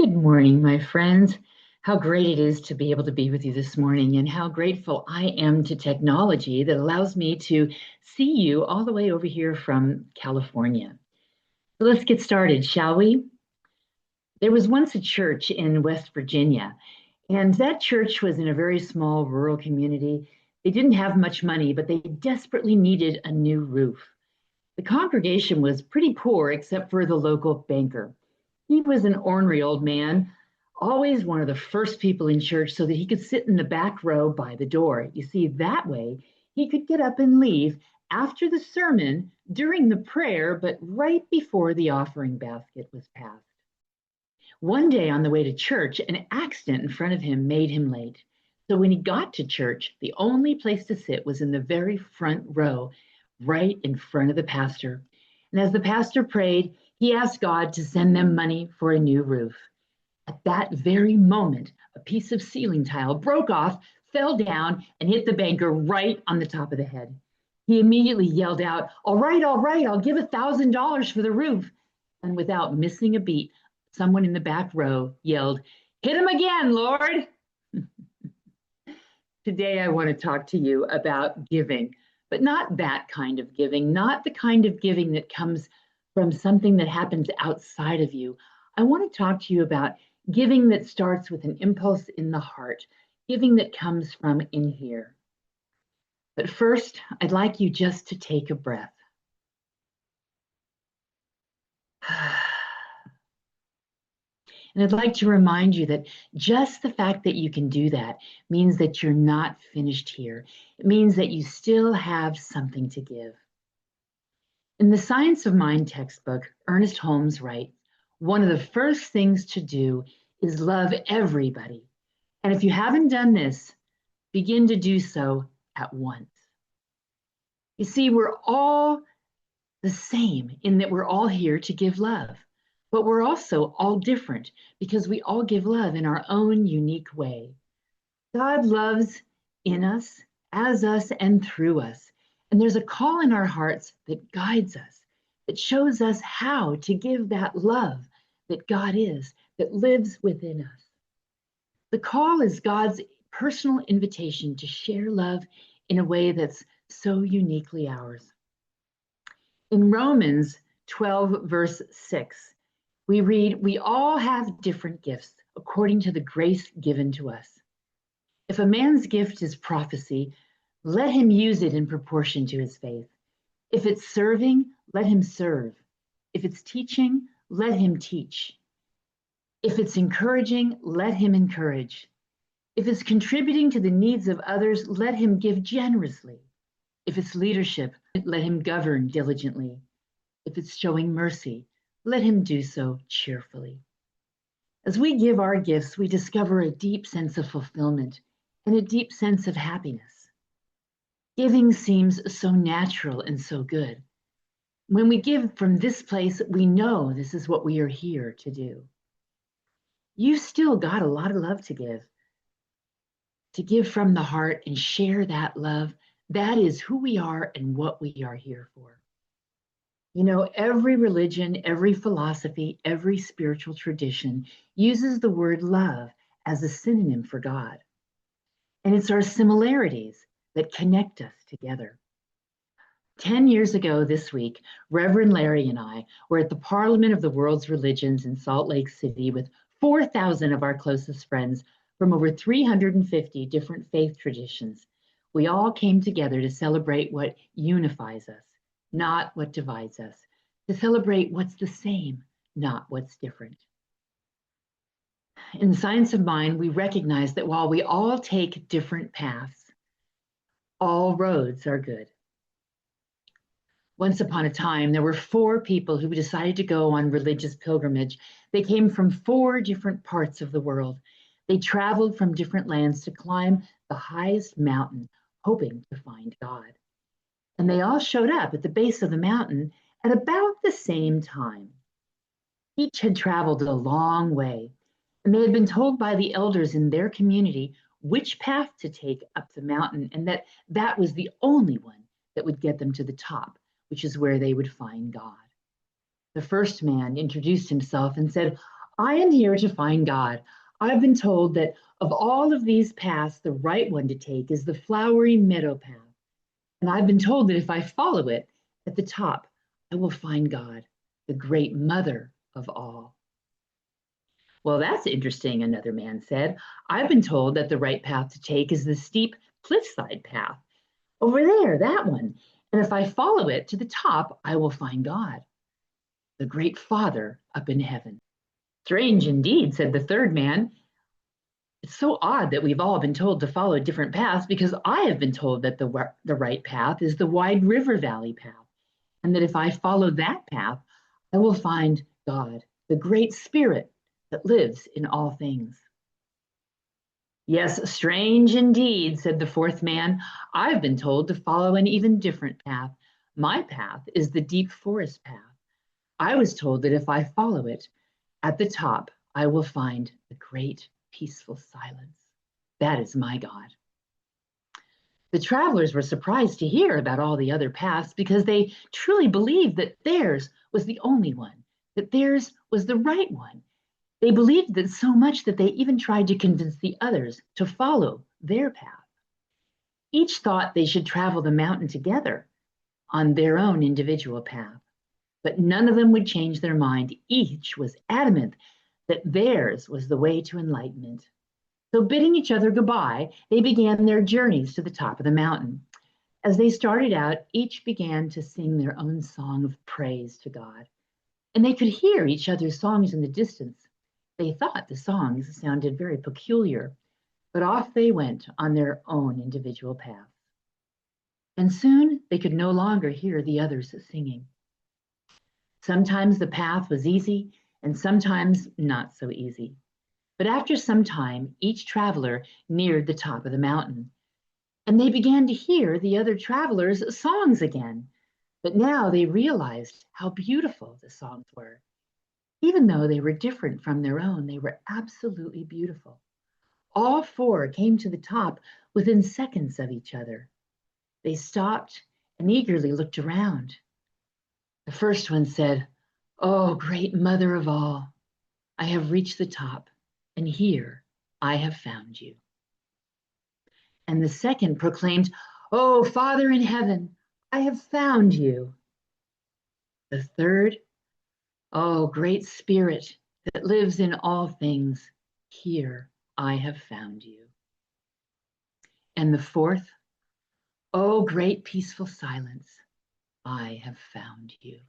Good morning, my friends. How great it is to be able to be with you this morning, and how grateful I am to technology that allows me to see you all the way over here from California. So let's get started, shall we? There was once a church in West Virginia, and that church was in a very small rural community. They didn't have much money, but they desperately needed a new roof. The congregation was pretty poor except for the local banker. He was an ornery old man, always one of the first people in church so that he could sit in the back row by the door. You see, that way he could get up and leave after the sermon, during the prayer, but right before the offering basket was passed. One day on the way to church, an accident in front of him made him late. So when he got to church, the only place to sit was in the very front row, right in front of the pastor. And as the pastor prayed, he asked God to send them money for a new roof. At that very moment, a piece of ceiling tile broke off, fell down, and hit the banker right on the top of the head. He immediately yelled out, all right, I'll give $1,000 for the roof. And without missing a beat, someone in the back row yelled, hit him again, Lord. Today, I want to talk to you about giving, but not that kind of giving, not the kind of giving that comes from something that happens outside of you. I want to talk to you about giving that starts with an impulse in the heart, giving that comes from in here. But first, I'd like you just to take a breath. And I'd like to remind you that just the fact that you can do that means that you're not finished here. It means that you still have something to give. In the Science of Mind textbook, Ernest Holmes writes, one of the first things to do is love everybody. And if you haven't done this, begin to do so at once. You see, we're all the same in that we're all here to give love. But we're also all different because we all give love in our own unique way. God loves in us, as us, and through us. And there's a call in our hearts that guides us, that shows us how to give that love that God is, that lives within us. The call is God's personal invitation to share love in a way that's so uniquely ours. In Romans 12, verse 6, we read, we all have different gifts according to the grace given to us. If a man's gift is prophecy, let him use it in proportion to his faith. If it's serving, let him serve. If it's teaching, let him teach. If it's encouraging, let him encourage. If it's contributing to the needs of others, let him give generously. If it's leadership, let him govern diligently. If it's showing mercy, let him do so cheerfully. As we give our gifts, we discover a deep sense of fulfillment and a deep sense of happiness. Giving seems so natural and so good. When we give from this place, we know this is what we are here to do. You've still got a lot of love to give from the heart and share that love. That is who we are and what we are here for. You know, every religion, every philosophy, every spiritual tradition uses the word love as a synonym for God. And it's our similarities that connect us together. 10 years ago this week, Reverend Larry and I were at the Parliament of the World's Religions in Salt Lake City with 4,000 of our closest friends from over 350 different faith traditions. We all came together to celebrate what unifies us, not what divides us, to celebrate what's the same, not what's different. In the Science of Mind, we recognize that while we all take different paths, all roads are good. Once upon a time, there were 4 people who decided to go on religious pilgrimage. They came from 4 different parts of the world. They traveled from different lands to climb the highest mountain, hoping to find God. And they all showed up at the base of the mountain at about the same time. Each had traveled a long way, and they had been told by the elders in their community which path to take up the mountain, and that was the only one that would get them to the top, which is where they would find God. The first man introduced himself and said, I am here to find God. I've been told that of all of these paths, the right one to take is the flowery meadow path. And I've been told that if I follow it at the top, I will find God, the great mother of all. Well, that's interesting, another man said. I've been told that the right path to take is the steep cliffside path. Over there, that one. And if I follow it to the top, I will find God, the great Father up in heaven. Strange indeed, said the third man. It's so odd that we've all been told to follow different paths because I have been told that the right path is the wide river valley path, and that if I follow that path, I will find God, the great spirit that lives in all things. Yes, strange indeed, said the fourth man. I've been told to follow an even different path. My path is the deep forest path. I was told that if I follow it, at the top, I will find the great peaceful silence. That is my God. The travelers were surprised to hear about all the other paths because they truly believed that theirs was the only one, that theirs was the right one. They believed that so much that they even tried to convince the others to follow their path. Each thought they should travel the mountain together on their own individual path, but none of them would change their mind. Each was adamant that theirs was the way to enlightenment. So, bidding each other goodbye, they began their journeys to the top of the mountain. As they started out, each began to sing their own song of praise to God, and they could hear each other's songs in the distance. They thought the songs sounded very peculiar, but off they went on their own individual paths. And soon they could no longer hear the others singing. Sometimes the path was easy, and sometimes not so easy. But after some time, each traveler neared the top of the mountain, and they began to hear the other travelers' songs again. But now they realized how beautiful the songs were. Even though they were different from their own, they were absolutely beautiful. All four came to the top within seconds of each other. They stopped and eagerly looked around. The first one said, "Oh, great mother of all, I have reached the top, and here I have found you." And the second proclaimed, "Oh, Father in heaven, I have found you." The third, "Oh, great Spirit that lives in all things, here I have found you." And the fourth, "Oh, great peaceful silence, I have found you."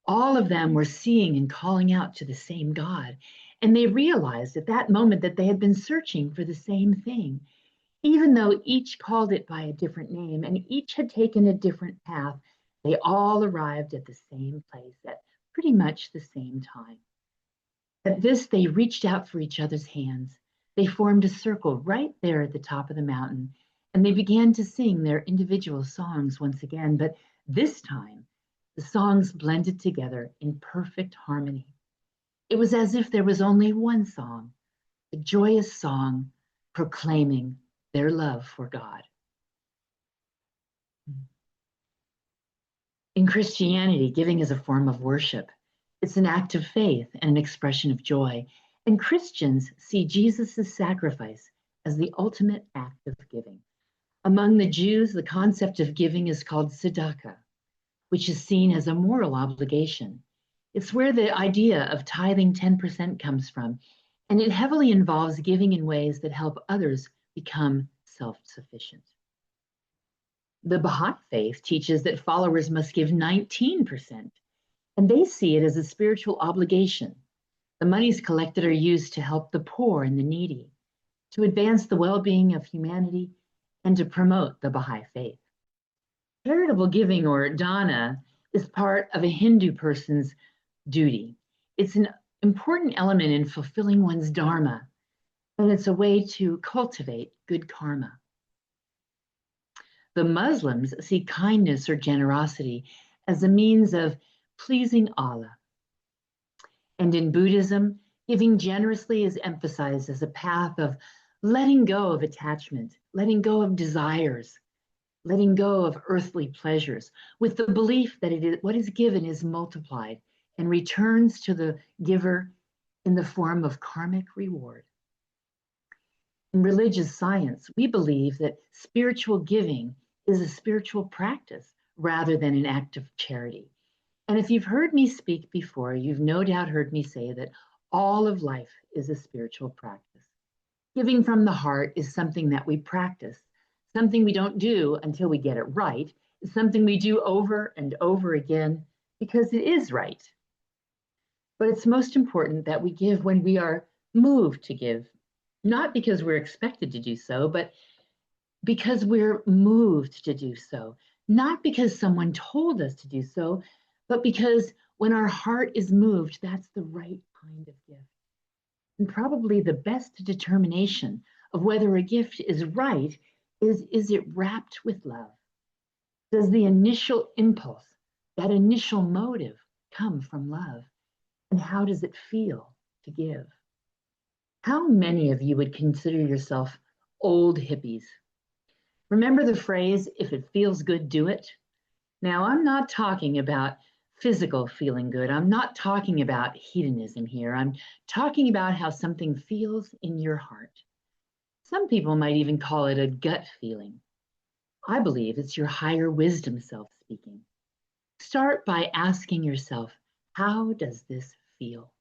All of them were seeing and calling out to the same God, and they realized at that moment that they had been searching for the same thing. Even though each called it by a different name and each had taken a different path, they all arrived at the same place at pretty much the same time. At this, they reached out for each other's hands. They formed a circle right there at the top of the mountain, and they began to sing their individual songs once again, but this time, the songs blended together in perfect harmony. It was as if there was only one song, a joyous song proclaiming their love for God. In Christianity, giving is a form of worship. It's an act of faith and an expression of joy. And Christians see Jesus' sacrifice as the ultimate act of giving. Among the Jews, the concept of giving is called tzedakah, which is seen as a moral obligation. It's where the idea of tithing 10% comes from, and it heavily involves giving in ways that help others become self-sufficient. The Baha'i faith teaches that followers must give 19%, and they see it as a spiritual obligation. The monies collected are used to help the poor and the needy, to advance the well-being of humanity, and to promote the Baha'i faith. Charitable giving, or dana, is part of a Hindu person's duty. It's an important element in fulfilling one's dharma, and it's a way to cultivate good karma. The Muslims see kindness or generosity as a means of pleasing Allah. And in Buddhism, giving generously is emphasized as a path of letting go of attachment, letting go of desires, letting go of earthly pleasures, with the belief that what is given is multiplied and returns to the giver in the form of karmic reward. In religious science, we believe that spiritual giving is a spiritual practice rather than an act of charity. And if you've heard me speak before, you've no doubt heard me say that all of life is a spiritual practice. Giving from the heart is something that we practice, something we don't do until we get it right. It's something we do over and over again because it is right. But it's most important that we give when we are moved to give, not because we're expected to do so, but because we're moved to do so, not because someone told us to do so, but because when our heart is moved, that's the right kind of gift. And probably the best determination of whether a gift is right is it wrapped with love? Does the initial impulse, that initial motive, come from love? And how does it feel to give? How many of you would consider yourself old hippies? Remember the phrase, if it feels good, do it? Now, I'm not talking about physical feeling good. I'm not talking about hedonism here. I'm talking about how something feels in your heart. Some people might even call it a gut feeling. I believe it's your higher wisdom self speaking. Start by asking yourself, how does this feel?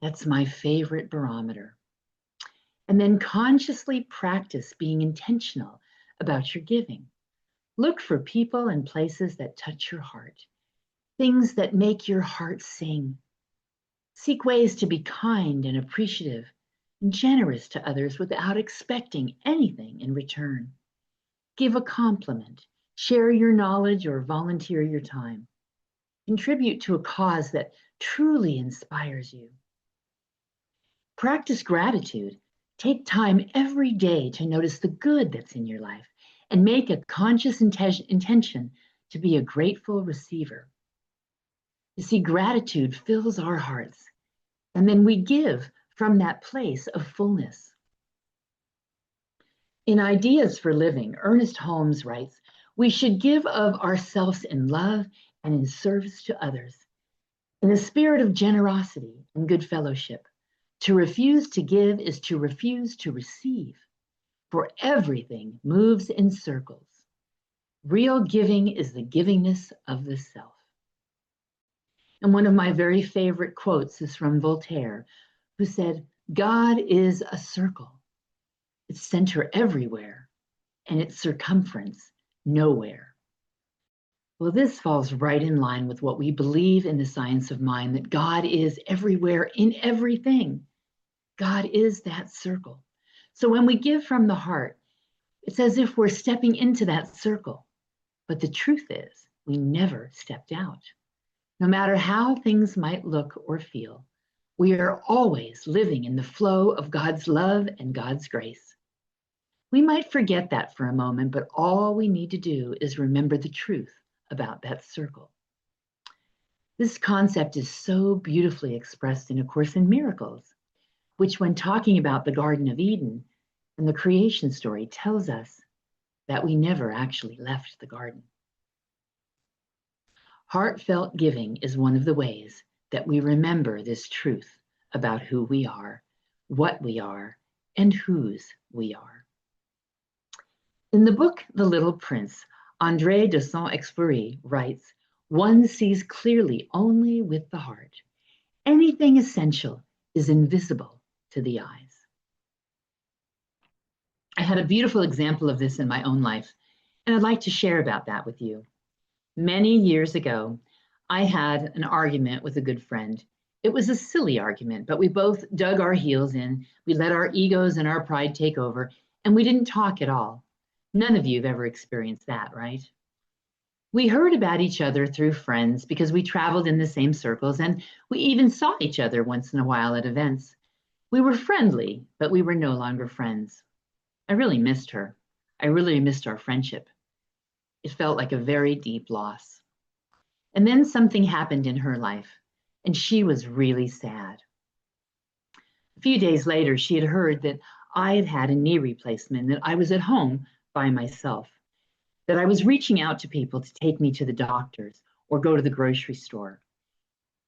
That's my favorite barometer. And then consciously practice being intentional about your giving. Look for people and places that touch your heart, things that make your heart sing. Seek ways to be kind and appreciative and generous to others without expecting anything in return. Give a compliment, share your knowledge, or volunteer your time. Contribute to a cause that truly inspires you. Practice gratitude. Take time every day to notice the good that's in your life and make a conscious intention to be a grateful receiver. You see, gratitude fills our hearts, and then we give from that place of fullness. In Ideas for Living, Ernest Holmes writes, we should give of ourselves in love and in service to others, in a spirit of generosity and good fellowship. To refuse to give is to refuse to receive, for everything moves in circles. Real giving is the givingness of the self. And one of my very favorite quotes is from Voltaire, who said, God is a circle, its center everywhere, and its circumference nowhere. Well, this falls right in line with what we believe in the science of mind, that God is everywhere in everything. God is that circle. So when we give from the heart, it's as if we're stepping into that circle. But the truth is, we never stepped out. No matter how things might look or feel, we are always living in the flow of God's love and God's grace. We might forget that for a moment, but all we need to do is remember the truth about that circle. This concept is so beautifully expressed in A Course in Miracles, which, when talking about the Garden of Eden and the creation story, tells us that we never actually left the garden. Heartfelt giving is one of the ways that we remember this truth about who we are, what we are, and whose we are. In the book The Little Prince, André de Saint-Exupéry writes, one sees clearly only with the heart. Anything essential is invisible to the eyes. I had a beautiful example of this in my own life, and I'd like to share about that with you. Many years ago, I had an argument with a good friend. It was a silly argument, but we both dug our heels in. We let our egos and our pride take over, and we didn't talk at all. None of you have ever experienced that, right? We heard about each other through friends because we traveled in the same circles, and we even saw each other once in a while at events. We were friendly, but we were no longer friends. I really missed her. I really missed our friendship. It felt like a very deep loss. And then something happened in her life, and she was really sad. A few days later, she had heard that I had had a knee replacement, that I was at home by myself, that I was reaching out to people to take me to the doctors or go to the grocery store.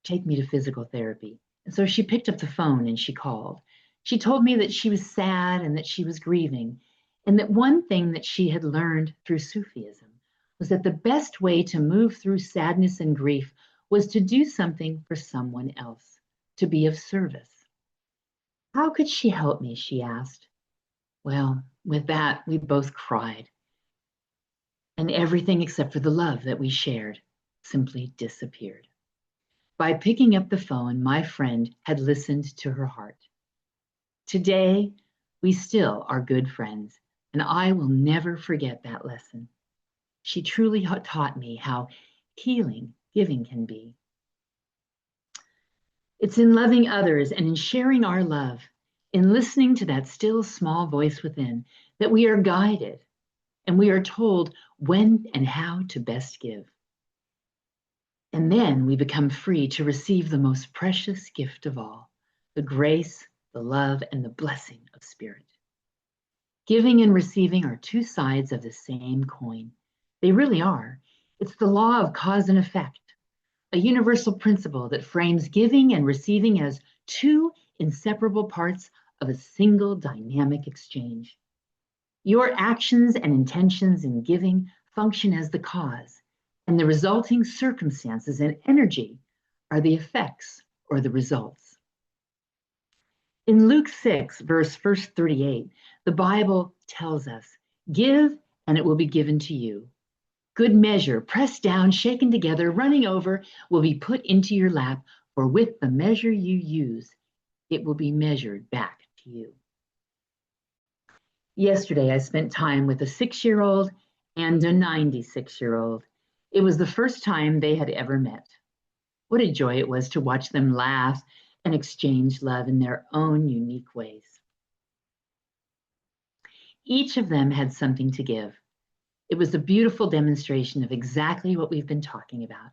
take me to physical therapy. And so she picked up the phone and she called. She told me that she was sad and that she was grieving, and that one thing that she had learned through Sufism was that the best way to move through sadness and grief was to do something for someone else, to be of service. How could she help me? She asked. Well, with that, we both cried, and everything except for the love that we shared simply disappeared. By picking up the phone, my friend had listened to her heart. Today, we still are good friends, and I will never forget that lesson. She truly taught me how healing giving can be. It's in loving others and in sharing our love, in listening to that still small voice within, that we are guided and we are told when and how to best give. And then we become free to receive the most precious gift of all, the grace, the love, and the blessing of spirit. Giving and receiving are two sides of the same coin. They really are. It's the law of cause and effect, a universal principle that frames giving and receiving as two inseparable parts of a single dynamic exchange. Your actions and intentions in giving function as the cause, and the resulting circumstances and energy are the effects or the results. In Luke 6, verse 38, the Bible tells us, "Give, and it will be given to you. Good measure, pressed down, shaken together, running over, will be put into your lap, for with the measure you use, it will be measured back to you." Yesterday, I spent time with a 6-year-old and a 96-year-old. It was the first time they had ever met. What a joy it was to watch them laugh and exchange love in their own unique ways. Each of them had something to give. It was a beautiful demonstration of exactly what we've been talking about.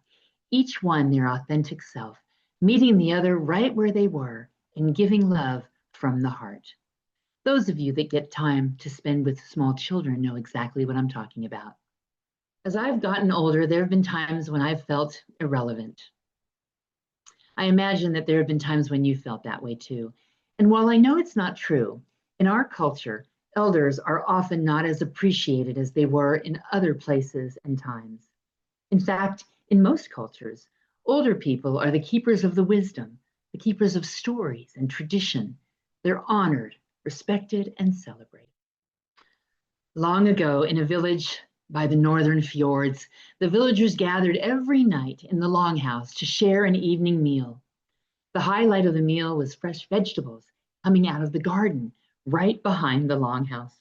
Each one their authentic self, meeting the other right where they were and giving love from the heart. Those of you that get time to spend with small children know exactly what I'm talking about. As I've gotten older, there have been times when I've felt irrelevant. I imagine that there have been times when you felt that way too. And while I know it's not true, in our culture, elders are often not as appreciated as they were in other places and times. In fact, in most cultures, older people are the keepers of the wisdom, the keepers of stories and tradition. They're honored, respected, and celebrated. Long ago, in a village by the northern fjords, the villagers gathered every night in the longhouse to share an evening meal. The highlight of the meal was fresh vegetables coming out of the garden right behind the longhouse.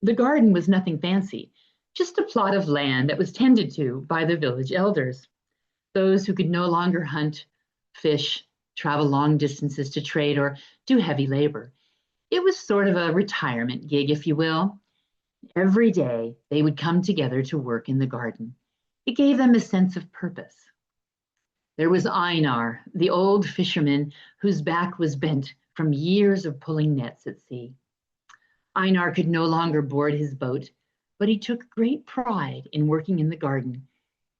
The garden was nothing fancy, just a plot of land that was tended to by the village elders, those who could no longer hunt, fish, travel long distances to trade, or do heavy labor. It was sort of a retirement gig, if you will. Every day, they would come together to work in the garden. It gave them a sense of purpose. There was Einar, the old fisherman whose back was bent from years of pulling nets at sea. Einar could no longer board his boat, but he took great pride in working in the garden,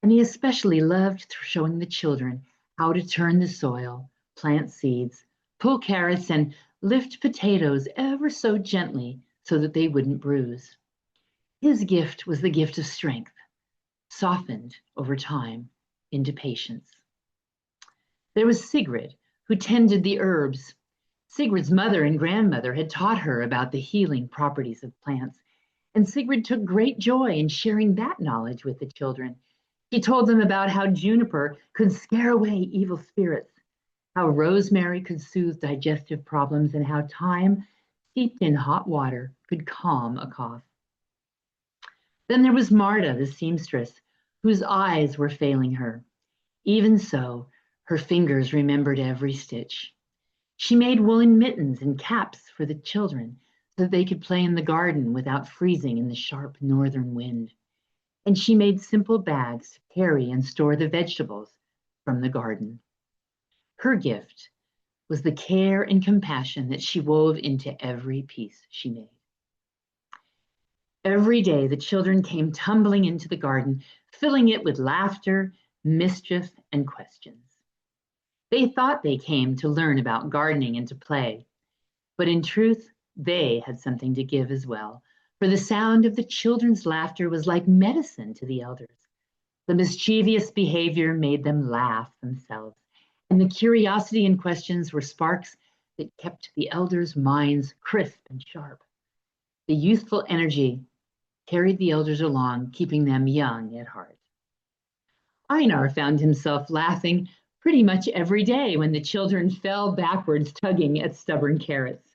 and he especially loved showing the children how to turn the soil, plant seeds, pull carrots, and lift potatoes ever so gently so that they wouldn't bruise. His gift was the gift of strength, softened over time into patience. There was Sigrid, who tended the herbs. Sigrid's mother and grandmother had taught her about the healing properties of plants, and Sigrid took great joy in sharing that knowledge with the children. She told them about how juniper could scare away evil spirits, how rosemary could soothe digestive problems, and how thyme, steeped in hot water, could calm a cough. Then there was Marta, the seamstress, whose eyes were failing her. Even so, her fingers remembered every stitch. She made woolen mittens and caps for the children so that they could play in the garden without freezing in the sharp northern wind. And she made simple bags to carry and store the vegetables from the garden. Her gift was the care and compassion that she wove into every piece she made. Every day, the children came tumbling into the garden, filling it with laughter, mischief, and questions. They thought they came to learn about gardening and to play, but in truth, they had something to give as well. For the sound of the children's laughter was like medicine to the elders. The mischievous behavior made them laugh themselves, and the curiosity and questions were sparks that kept the elders' minds crisp and sharp. The youthful energy carried the elders along, keeping them young at heart. Einar found himself laughing pretty much every day when the children fell backwards, tugging at stubborn carrots.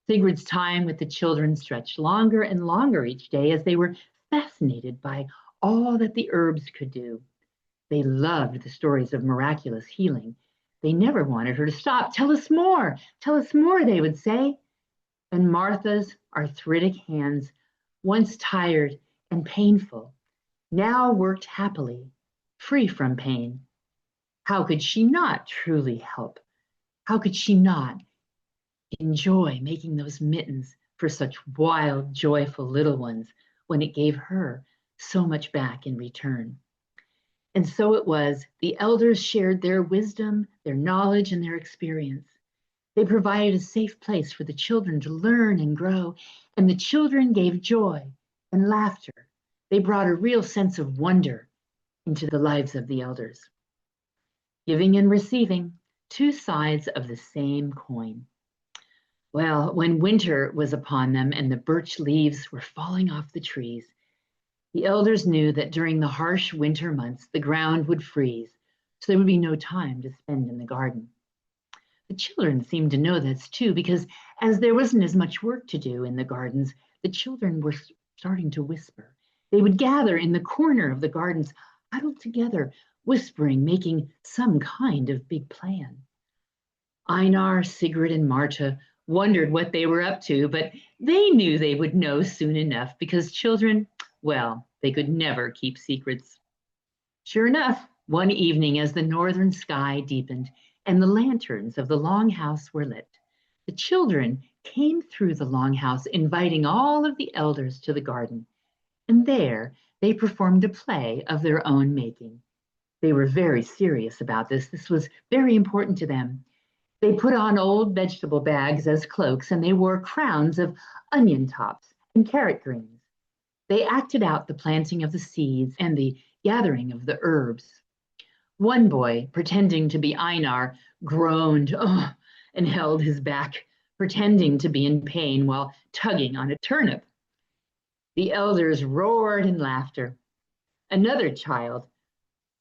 Sigrid's time with the children stretched longer and longer each day as they were fascinated by all that the herbs could do. They loved the stories of miraculous healing. They never wanted her to stop. Tell us more, they would say. And Martha's arthritic hands, once tired and painful, now worked happily, free from pain. How could she not truly help? How could she not enjoy making those mittens for such wild, joyful little ones when it gave her so much back in return? And so it was, the elders shared their wisdom, their knowledge, and their experience. They provided a safe place for the children to learn and grow, and the children gave joy and laughter. They brought a real sense of wonder into the lives of the elders. Giving and receiving, two sides of the same coin. Well, when winter was upon them and the birch leaves were falling off the trees, the elders knew that during the harsh winter months, the ground would freeze, so there would be no time to spend in the garden. The children seemed to know this too, because as there wasn't as much work to do in the gardens, the children were starting to whisper. They would gather in the corner of the gardens, huddled together, whispering, making some kind of big plan. Einar, Sigrid, and Marta wondered what they were up to, but they knew they would know soon enough because children, well, they could never keep secrets. Sure enough, one evening as the northern sky deepened and the lanterns of the longhouse were lit, the children came through the longhouse, inviting all of the elders to the garden. And there they performed a play of their own making. They were very serious about this. This was very important to them. They put on old vegetable bags as cloaks, and they wore crowns of onion tops and carrot greens. They acted out the planting of the seeds and the gathering of the herbs. One boy, pretending to be Einar, groaned and held his back, pretending to be in pain while tugging on a turnip. The elders roared in laughter. Another child,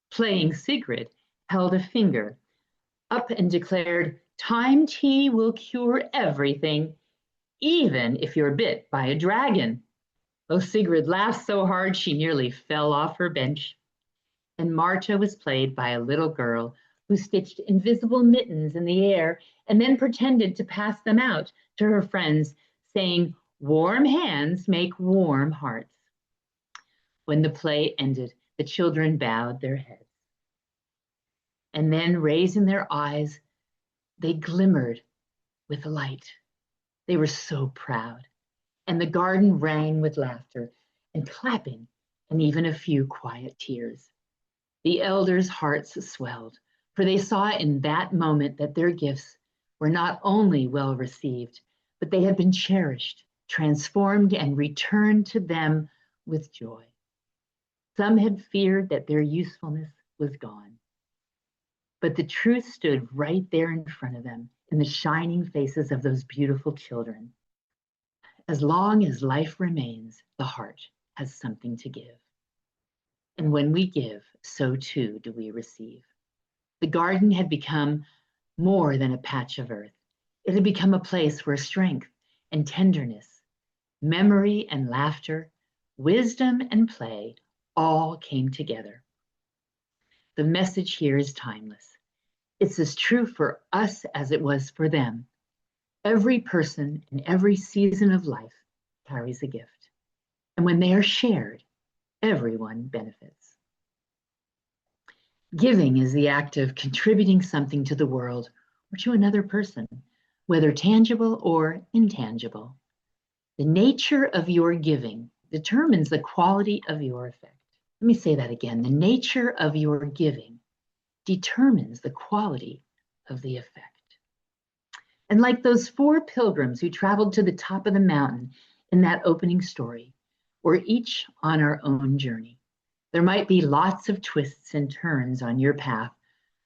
playing Sigrid, held a finger up and declared, "Time tea will cure everything, even if you're bit by a dragon." Oh, Sigrid laughed so hard she nearly fell off her bench. And Marta was played by a little girl who stitched invisible mittens in the air and then pretended to pass them out to her friends, saying, "Warm hands make warm hearts." When the play ended, the children bowed their heads. And then, raising their eyes, they glimmered with light. They were so proud. And the garden rang with laughter and clapping and even a few quiet tears. The elders' hearts swelled, for they saw in that moment that their gifts were not only well received, but they had been cherished, transformed, and returned to them with joy. Some had feared that their usefulness was gone, but the truth stood right there in front of them in the shining faces of those beautiful children. As long as life remains, the heart has something to give. And when we give, so too do we receive. The garden had become more than a patch of earth. It had become a place where strength and tenderness, memory and laughter, wisdom and play all came together. The message here is timeless. It's as true for us as it was for them. Every person in every season of life carries a gift. And when they are shared, everyone benefits. Giving is the act of contributing something to the world or to another person, whether tangible or intangible. The nature of your giving determines the quality of your effect. Let me say that again. The nature of your giving determines the quality of the effect. And like those four pilgrims who traveled to the top of the mountain in that opening story, we're each on our own journey. There might be lots of twists and turns on your path,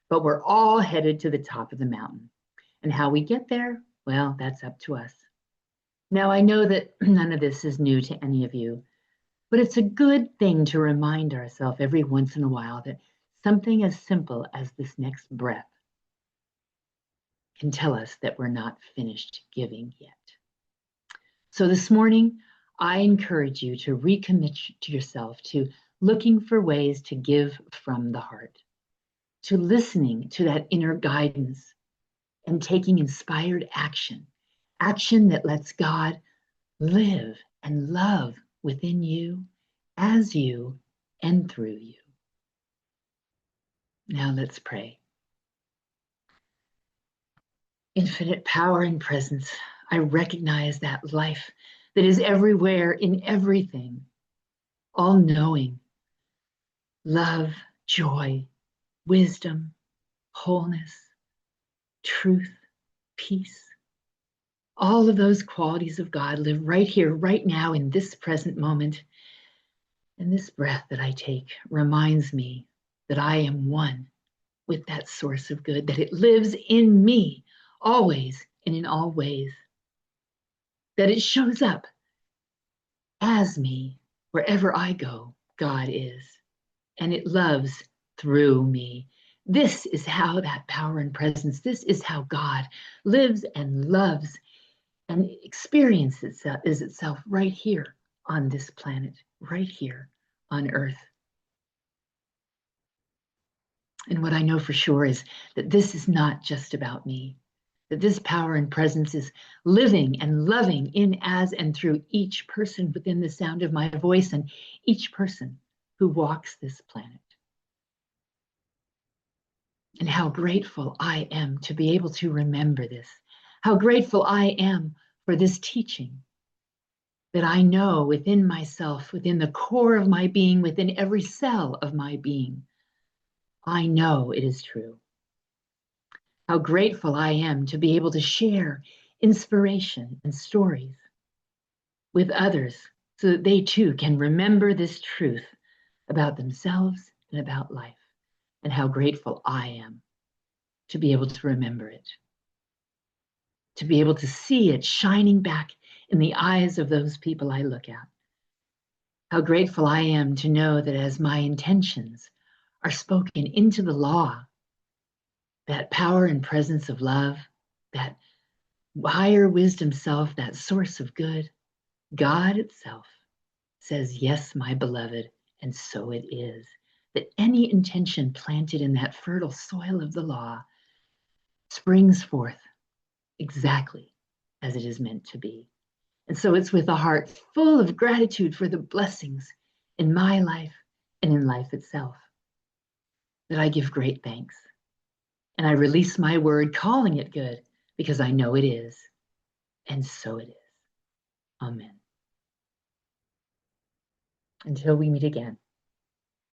but we're all headed to the top of the mountain. And how we get there, well, that's up to us. Now, I know that none of this is new to any of you, but it's a good thing to remind ourselves every once in a while that something as simple as this next breath can tell us that we're not finished giving yet. So this morning, I encourage you to recommit to yourself to looking for ways to give from the heart, to listening to that inner guidance and taking inspired action, action that lets God live and love within you, as you, and through you. Now let's pray. Infinite power and presence, I recognize that life that is everywhere in everything, all knowing, love, joy, wisdom, wholeness, truth, peace. All of those qualities of God live right here, right now, in this present moment. And this breath that I take reminds me that I am one with that source of good, that it lives in me always and in all ways, that it shows up as me wherever I go, God is, and it loves through me. This is how that power and presence, this is how God lives and loves and experiences itself right here on this planet, right here on earth. And what I know for sure is that this is not just about me, that this power and presence is living and loving in, as, and through each person within the sound of my voice and each person who walks this planet. And how grateful I am to be able to remember this. How grateful I am for this teaching that I know within myself, within the core of my being, within every cell of my being. I know it is true. How grateful I am to be able to share inspiration and stories with others so that they too can remember this truth about themselves and about life. And how grateful I am to be able to remember it, to be able to see it shining back in the eyes of those people I look at. How grateful I am to know that as my intentions are spoken into the law, that power and presence of love, that higher wisdom self, that source of good, God itself says, yes, my beloved, and so it is. That any intention planted in that fertile soil of the law springs forth exactly as it is meant to be. And so it's with a heart full of gratitude for the blessings in my life and in life itself that I give great thanks. And I release my word, calling it good, because I know it is. And so it is. Amen. Until we meet again.